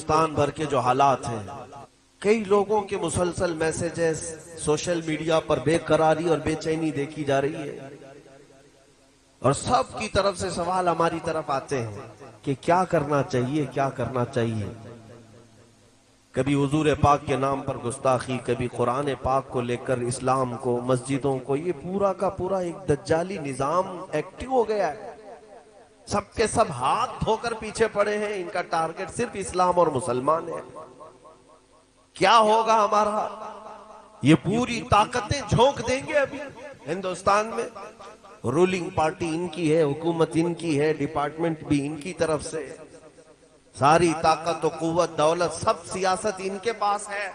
ہندوستان بھر کے جو حالات ہیں، کئی لوگوں کے مسلسل میسیجز سوشل میڈیا پر بے قراری اور بے چینی دیکھی جا رہی ہے، اور سب کی طرف سے سوال ہماری طرف آتے ہیں کہ کیا کرنا چاہیے، کیا کرنا چاہیے۔ کبھی حضور پاک کے نام پر گستاخی، کبھی قرآن پاک کو لے کر اسلام کو، مسجدوں کو، یہ پورا کا پورا ایک دجالی نظام ایکٹیو ہو گیا ہے۔ سب کے سب ہاتھ دھو کر پیچھے پڑے ہیں، ان کا ٹارگٹ صرف اسلام اور مسلمان ہے۔ کیا ہوگا ہمارا؟ یہ پوری طاقتیں جھونک دیں گے ابھی ہندوستان میں۔ رولنگ پارٹی ان کی ہے، حکومت ان کی ہے، ڈپارٹمنٹ بھی ان کی طرف سے، ساری طاقت و قوت دولت سب سیاست ان کے پاس ہے۔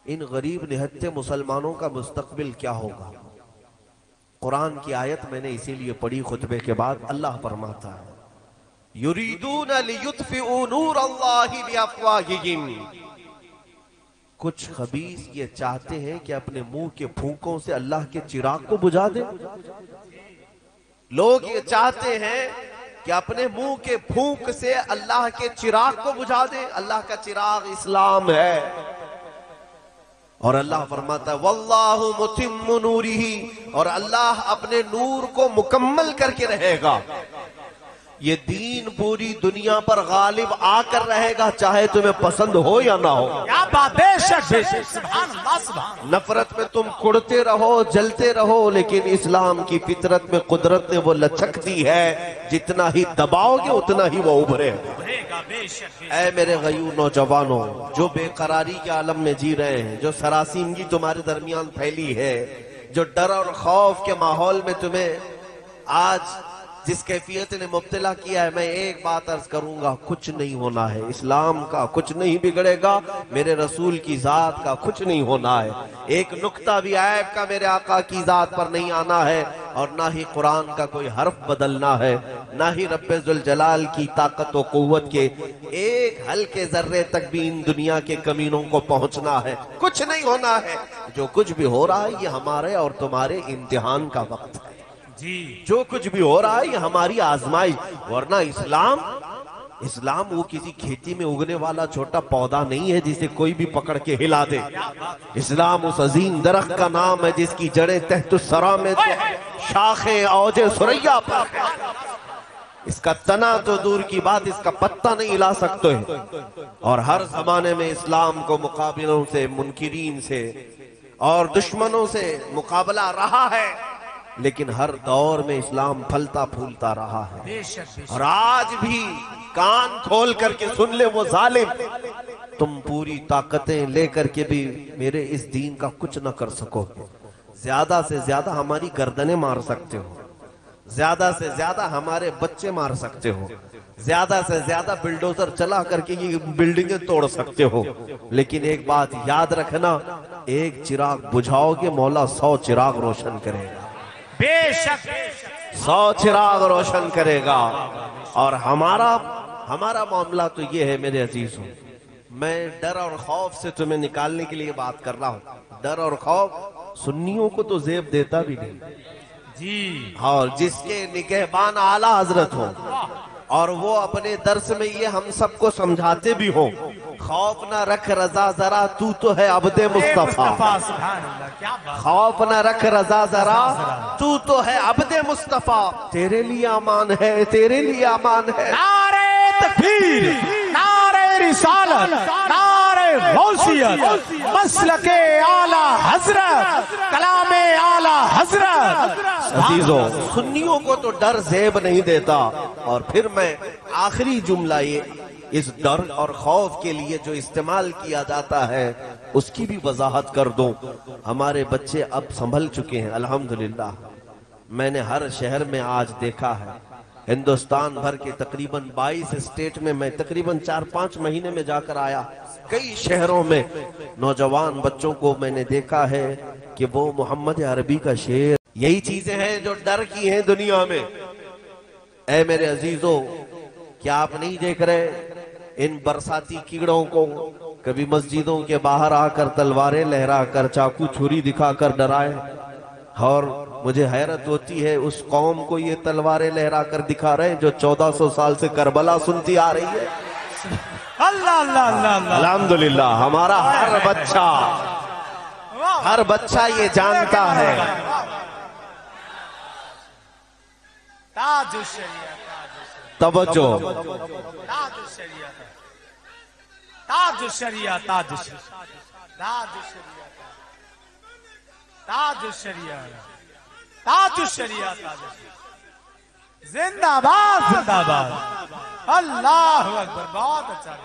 ان غریب نہتے مسلمانوں کا مستقبل کیا ہوگا؟ قرآن کی آیت میں نے اسی لیے پڑھی خطبے کے بعد، اللہ فرماتا ہے یریدون لیطفئوا نور اللہ بافواہہم، کچھ خبیث یہ چاہتے ہیں کہ اپنے منہ کے پھونکوں سے اللہ کے چراغ کو بجھا دیں۔ لوگ یہ چاہتے ہیں کہ اپنے منہ کے پھونک سے اللہ کے چراغ کو بجھا دیں۔ اللہ کا چراغ اسلام ہے، اور اللہ فرماتا ہے واللہ متم نورہ، اور اللہ اپنے نور کو مکمل کر کے رہے گا۔ یہ دین پوری دنیا پر غالب آ کر رہے گا، چاہے تمہیں پسند ہو یا نہ ہو۔ کیا بات، بے شک بے شک، سبحان اللہ سبحان۔ نفرت میں تم کڑتے رہو، جلتے رہو، لیکن اسلام کی فطرت میں قدرت نے وہ لچک دی ہے، جتنا ہی دباؤ گے اتنا ہی وہ ابھرے گا۔ اے میرے غیور نوجوانوں، جو بے قراری کے عالم میں جی رہے ہیں، جو سراسیمگی تمہارے درمیان پھیلی ہے، جو ڈر اور خوف کے ماحول میں تمہیں آج جس کیفیت نے مبتلا کیا ہے، میں ایک بات عرض کروں گا، کچھ نہیں ہونا ہے۔ اسلام کا کچھ نہیں بگڑے گا، میرے رسول کی ذات کا کچھ نہیں ہونا ہے۔ ایک نقطہ بھی عیب کا میرے آقا کی ذات پر نہیں آنا ہے، اور نہ ہی قرآن کا کوئی حرف بدلنا ہے، نہ ہی رب ذوالجلال کی طاقت و قوت کے ایک ہلکے ذرے تک بھی ان دنیا کے کمینوں کو پہنچنا ہے۔ کچھ نہیں ہونا ہے۔ جو کچھ بھی ہو رہا ہے یہ ہمارے اور تمہارے امتحان کا وقت ہے۔ جو کچھ بھی ہو رہا ہے یہ ہماری آزمائش، ورنہ اسلام وہ کسی کھیتی میں اگنے والا چھوٹا پودا نہیں ہے جسے کوئی بھی پکڑ کے ہلا دے۔ اسلام اس عظیم درخت کا نام ہے جس کی جڑیں تحت الثری میں شاخیں اوج ثریا پر ہے۔ اس کا تنا تو دور کی بات، اس کا پتہ نہیں ہلا سکتے ہیں، اور ہر زمانے میں اسلام کو مقابلوں سے، منکرین سے اور دشمنوں سے مقابلہ رہا ہے، لیکن ہر دور میں اسلام پھلتا پھولتا رہا ہے۔ اور آج بھی کان کھول کر کے سن لے وہ ظالم، تم پوری طاقتیں لے کر کے بھی میرے اس دین کا کچھ نہ کر سکو۔ زیادہ سے زیادہ ہماری گردنیں مار سکتے ہو، زیادہ سے زیادہ ہمارے بچے مار سکتے ہو، زیادہ سے زیادہ بلڈوزر چلا کر کے یہ بلڈنگیں توڑ سکتے ہو، لیکن ایک بات یاد رکھنا، ایک چراغ بجھاؤ گے مولا 100 چراغ روشن کرے گا، بے شک 100 چراغ روشن کرے گا۔ اور ہمارا معاملہ تو یہ ہے میرے عزیزوں، میں ڈر اور خوف سے تمہیں نکالنے کے لیے بات کر رہا ہوں۔ ڈر اور خوف سنیوں کو تو زیب دیتا بھی نہیں جی، اور جس کے نگہبان اعلیٰ حضرت ہوں اور وہ اپنے درس میں یہ ہم سب کو سمجھاتے بھی ہوں، خوف نہ رکھ رضا ذرا تو ہے عبد مصطفیٰ، خوف نہ رکھ رضا ذرا تو ہے عبد مصطفیٰ، تیرے لیے امان ہے، تیرے لیے امان ہے۔ نعرہ تکبیر، نعرہ رسالت، نعرہ غوثیت، مسلک اعلیٰ حضرت، کلام اعلیٰ حضرت۔ عزیزوں، سنیوں کو تو ڈر زیب نہیں دیتا۔ اور پھر میں آخری جملہ یہ اس ڈر اور خوف کے لیے جو استعمال کیا جاتا ہے اس کی بھی وضاحت کر دوں۔ ہمارے بچے اب سنبھل چکے ہیں الحمدللہ۔ میں نے ہر شہر میں آج دیکھا ہے، ہندوستان بھر کے تقریباً 22 اسٹیٹ میں میں تقریباً 4-5 مہینے میں جا کر آیا، کئی شہروں میں نوجوان بچوں کو میں نے دیکھا ہے کہ وہ محمد عربی کا شعر، یہی چیزیں ہیں جو ڈر کی ہیں دنیا میں۔ اے میرے عزیزوں، کیا آپ نہیں دیکھ رہے ان برساتی کیڑوں کو؟ کبھی مسجدوں کے باہر آ کر تلواریں لہرا کر، چاقو چھری دکھا کر ڈرائے، اور مجھے حیرت ہوتی ہے اس قوم کو یہ تلواریں لہرا کر دکھا رہے ہیں جو 1400 سال سے کربلا سنتی آ رہی ہے۔ اللہ اللہ اللہ اللہ الحمدللہ ہمارا ہر بچہ یہ جانتا ہے. تاج الشریعہ توجہ. تاج الشریعہ تاج الشریعہ تاج الشریعہ تاج الشریعہ تاج الشریعہ تاج الشریعہ تاج الشریعہ. زندہ باد زندہ باد. اللہ اکبر. بہت اچھا.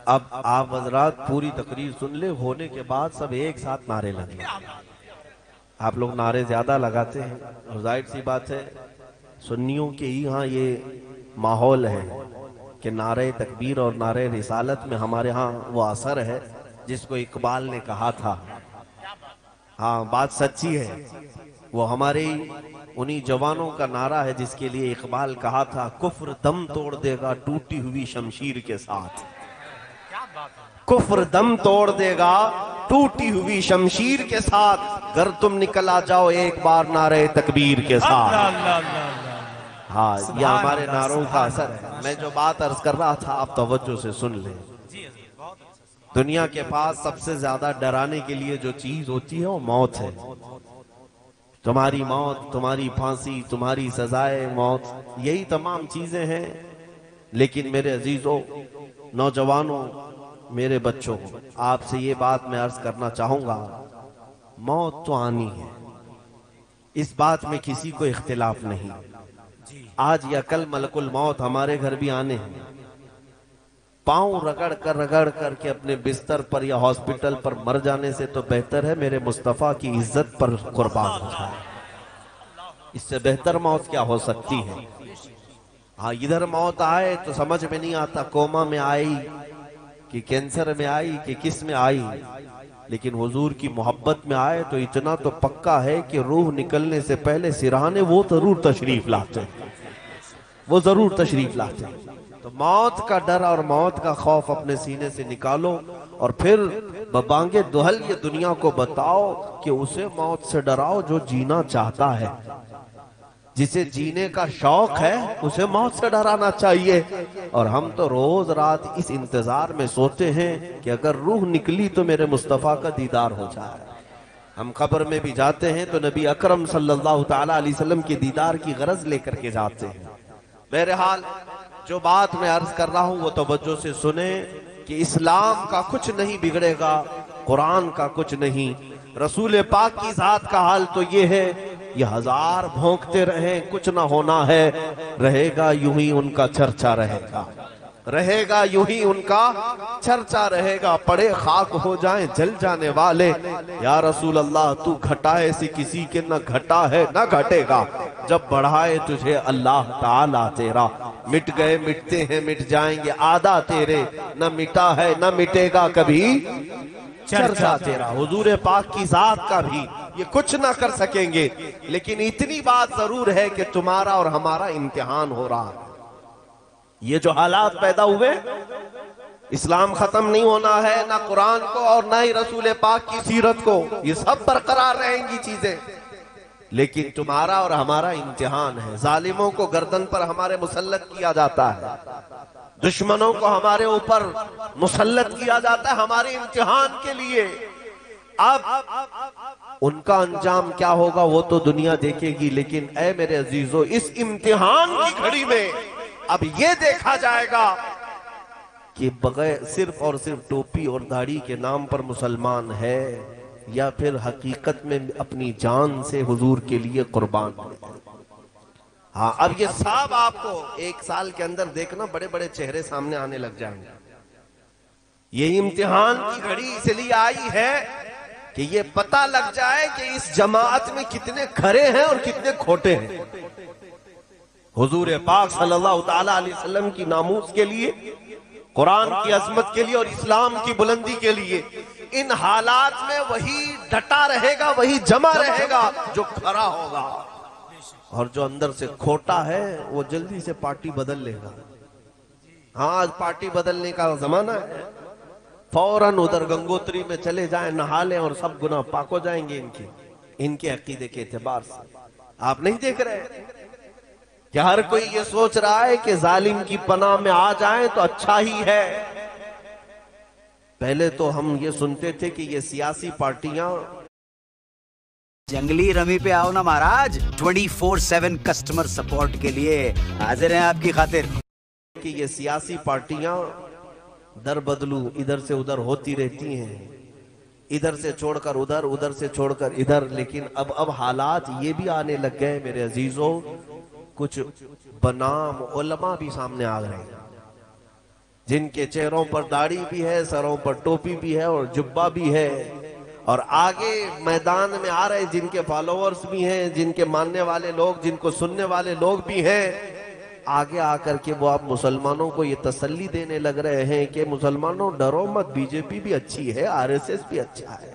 اب آپ حضرات پوری تقریر سن لے, ہونے کے بعد سب ایک ساتھ نعرے لگیں. آپ لوگ نعرے زیادہ لگاتے ہیں اور ظاہر سی بات ہے سنیوں کے ہی ہاں یہ ماحول ہے کہ نعرے تکبیر اور نعرے رسالت میں ہمارے ہاں وہ اثر ہے جس کو اقبال نے کہا تھا. ہاں بات سچی ہے. وہ ہمارے انہی جوانوں کا نعرہ ہے جس کے لیے اقبال کہا تھا کفر دم توڑ دے گا ٹوٹی ہوئی شمشیر کے ساتھ. کفر دم توڑ دے گا ٹوٹی ہوئی شمشیر کے ساتھ, گر تم نکل آ جاؤ ایک بار نعرے تکبیر کے ساتھ. ہاں یہ ہمارے نعروں کا اثر ہے. میں جو بات عرض کر رہا تھا آپ توجہ سے سن لیں. دنیا کے پاس سب سے زیادہ ڈرانے کے لیے جو چیز ہوتی ہے وہ موت ہے. تمہاری موت, تمہاری پھانسی, تمہاری سزائے موت, یہی تمام چیزیں ہیں. لیکن میرے عزیزوں, نوجوانوں, میرے بچوں, آپ سے یہ بات میں عرض کرنا چاہوں گا, موت تو آنی ہے, اس بات میں کسی کو اختلاف نہیں. آج یا کل ملک الموت ہمارے گھر بھی آنے ہیں. پاؤں رگڑ کر کے اپنے بستر پر یا ہاسپٹل پر مر جانے سے تو بہتر ہے میرے مصطفیٰ کی عزت پر قربان ہو جائے. اس سے بہتر موت کیا ہو سکتی ہے. ہاں ادھر موت آئے تو سمجھ میں نہیں آتا کوما میں آئی کہ کینسر میں آئی کہ کس میں آئی, لیکن حضور کی محبت میں آئے تو اتنا تو پکا ہے کہ روح نکلنے سے پہلے سرہانے وہ ضرور تشریف لاتے ہیں, وہ ضرور تشریف لاتے ہیں. تو موت کا ڈر اور موت کا خوف اپنے سینے سے نکالو اور پھر ببانگے دہل یہ دنیا کو بتاؤ کہ اسے موت سے ڈراؤ جو جینا چاہتا ہے. جسے جینے کا شوق ہے اسے موت سے ڈرانا چاہیے. اور ہم تو روز رات اس انتظار میں سوتے ہیں کہ اگر روح نکلی تو میرے مصطفیٰ کا دیدار ہو جائے. ہم قبر میں بھی جاتے ہیں تو نبی اکرم صلی اللہ تعالی علیہ وسلم کے دیدار کی غرض لے کر کے جاتے ہیں. بہرحال جو بات میں عرض کر رہا ہوں وہ توجہ سے سنیں کہ اسلام کا کچھ نہیں بگڑے گا, قرآن کا کچھ نہیں. رسول پاک کی ذات کا حال تو یہ ہے, یہ ہزار بھونکتے رہیں کچھ نہ ہونا ہے, رہے گا یوں ہی ان کا چرچا رہے گا, رہے گا یوں ہی ان کا چرچا رہے گا. پڑے خاک ہو جائیں جل جانے والے, یا رسول اللہ تو گھٹائے سے کسی کے نہ گھٹا ہے نہ گھٹے گا, جب بڑھائے تجھے اللہ تعالیٰ تیرا. مٹ گئے مٹتے ہیں مٹ جائیں گے آدھا تیرے, نہ مٹا ہے نہ مٹے گا کبھی چرچا تیرا. حضور پاک کی ذات کا بھی یہ کچھ نہ کر سکیں گے, لیکن اتنی بات ضرور ہے کہ تمہارا اور ہمارا امتحان ہو رہا. یہ جو حالات پیدا ہوئے, اسلام ختم نہیں ہونا ہے, نہ قرآن کو اور نہ ہی رسول پاک کی سیرت کو, یہ سب برقرار رہیں گی چیزیں, لیکن تمہارا اور ہمارا امتحان ہے. ظالموں کو گردن پر ہمارے مسلط کیا جاتا ہے, دشمنوں کو ہمارے اوپر مسلط کیا جاتا ہے ہمارے امتحان کے لیے. اب ان کا انجام کیا ہوگا وہ تو دنیا دیکھے گی, لیکن اے میرے عزیزو اس امتحان کی گھڑی میں اب یہ دیکھا جائے گا کہ بغیر صرف اور صرف ٹوپی اور داڑھی کے نام پر مسلمان ہے یا پھر حقیقت میں اپنی جان سے حضور کے لیے قربان ہے. ہاں اب یہ سب آپ کو ایک سال کے اندر دیکھنا بڑے بڑے چہرے سامنے آنے لگ جائیں گے. یہ امتحان کی گھڑی اس لیے آئی ہے کہ یہ پتہ لگ جائے کہ اس جماعت میں کتنے کھرے ہیں اور کتنے کھوٹے ہیں. حضور پاک صلی اللہ تعالی علیہ وسلم کی ناموس کے لیے, قرآن کی عظمت کے لیے اور اسلام کی بلندی کے لیے ان حالات میں وہی ڈٹا رہے گا, وہی جمع رہے گا جو کھرا ہوگا, اور جو اندر سے کھوٹا ہے وہ جلدی سے پارٹی بدل لے گا. ہاں آج پارٹی بدلنے کا زمانہ ہے, فوراً ادھر گنگوتری میں چلے جائیں, نہا لیں اور سب گناہ پاک ہو جائیں گے ان کے عقیدے کے اعتبار سے. آپ نہیں دیکھ رہے کہ ہر کوئی یہ سوچ رہا ہے کہ ظالم کی پناہ میں آ جائیں تو اچھا ہی ہے. پہلے تو ہم یہ سنتے تھے کہ یہ سیاسی پارٹیاں جنگلی رمی پہ آؤ نا مہاراج. 24/7 کسٹمر سپورٹ کے لیے حاضر ہیں آپ کی خاطر. کہ یہ سیاسی پارٹیاں در بدلو ادھر سے ادھر ہوتی رہتی ہیں, ادھر سے چھوڑ کر ادھر, ادھر سے چھوڑ کر ادھر. لیکن اب حالات یہ بھی آنے لگ گئے میرے عزیزوں, کچھ بنام علماء بھی سامنے آ رہے ہیں جن کے چہروں پر داڑھی بھی ہے, سروں پر ٹوپی بھی ہے اور جبہ بھی ہے, اور آگے میدان میں آ رہے جن کے فالوورز بھی ہیں, جن کے ماننے والے لوگ, جن کو سننے والے لوگ بھی ہیں. آگے آ کر کے وہ آپ مسلمانوں کو یہ تسلی دینے لگ رہے ہیں کہ مسلمانوں ڈرو مت, بی جے پی بھی اچھی ہے, RSS بھی اچھا ہے.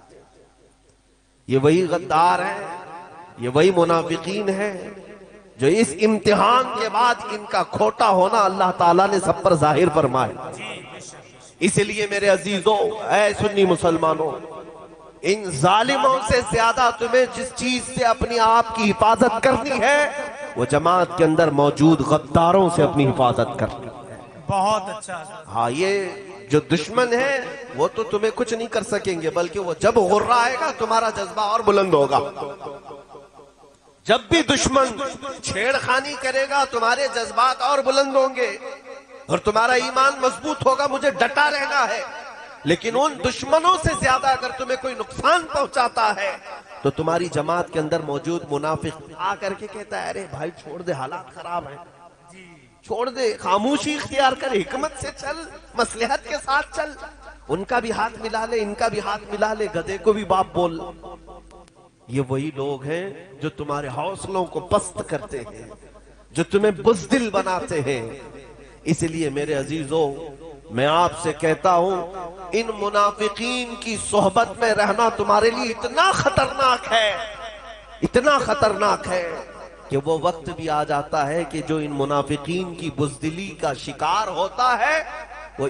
یہ وہی غدار ہیں, یہ وہی منافقین ہیں جو اس امتحان کے بعد ان کا کھوٹا ہونا اللہ تعالیٰ نے سب پر ظاہر فرمایا. اس لیے میرے عزیزوں, اے سنی مسلمانوں, ان ظالموں سے زیادہ تمہیں جس چیز سے اپنی آپ کی حفاظت کرنی ہے وہ جماعت کے اندر موجود غداروں سے اپنی حفاظت کرنی ہے. بہت اچھا. ہاں, یہ جو دشمن ہے وہ تو تمہیں کچھ نہیں کر سکیں گے, بلکہ وہ جب غرہ آئے گا تمہارا جذبہ اور بلند ہوگا. جب بھی دشمن چھیڑ خانی کرے گا تمہارے جذبات اور بلند ہوں گے اور تمہارا ایمان مضبوط ہوگا, مجھے ڈٹا رہنا ہے. لیکن ان دشمنوں سے زیادہ اگر تمہیں کوئی نقصان پہنچاتا ہے تو تمہاری جماعت کے اندر موجود منافق آ کر کے کہتا ہے ارے بھائی چھوڑ دے, حالات خراب ہیں, چھوڑ دے, خاموشی اختیار کر, حکمت سے چل, مصلحت کے ساتھ چل. ان کا بھی ہاتھ ملا لے, ان کا بھی ہاتھ ملا لے, گدھے کو بھی باپ بول. یہ وہی لوگ ہیں جو تمہارے حوصلوں کو پست کرتے ہیں, جو تمہیں بزدل بناتے ہیں. اس لیے میرے عزیزوں, میں آپ سے کہتا ہوں ان منافقین کی صحبت میں رہنا تمہارے لیے اتنا خطرناک ہے, اتنا خطرناک ہے کہ وہ وقت بھی آ جاتا ہے کہ جو ان منافقین کی بزدلی کا شکار ہوتا ہے وہ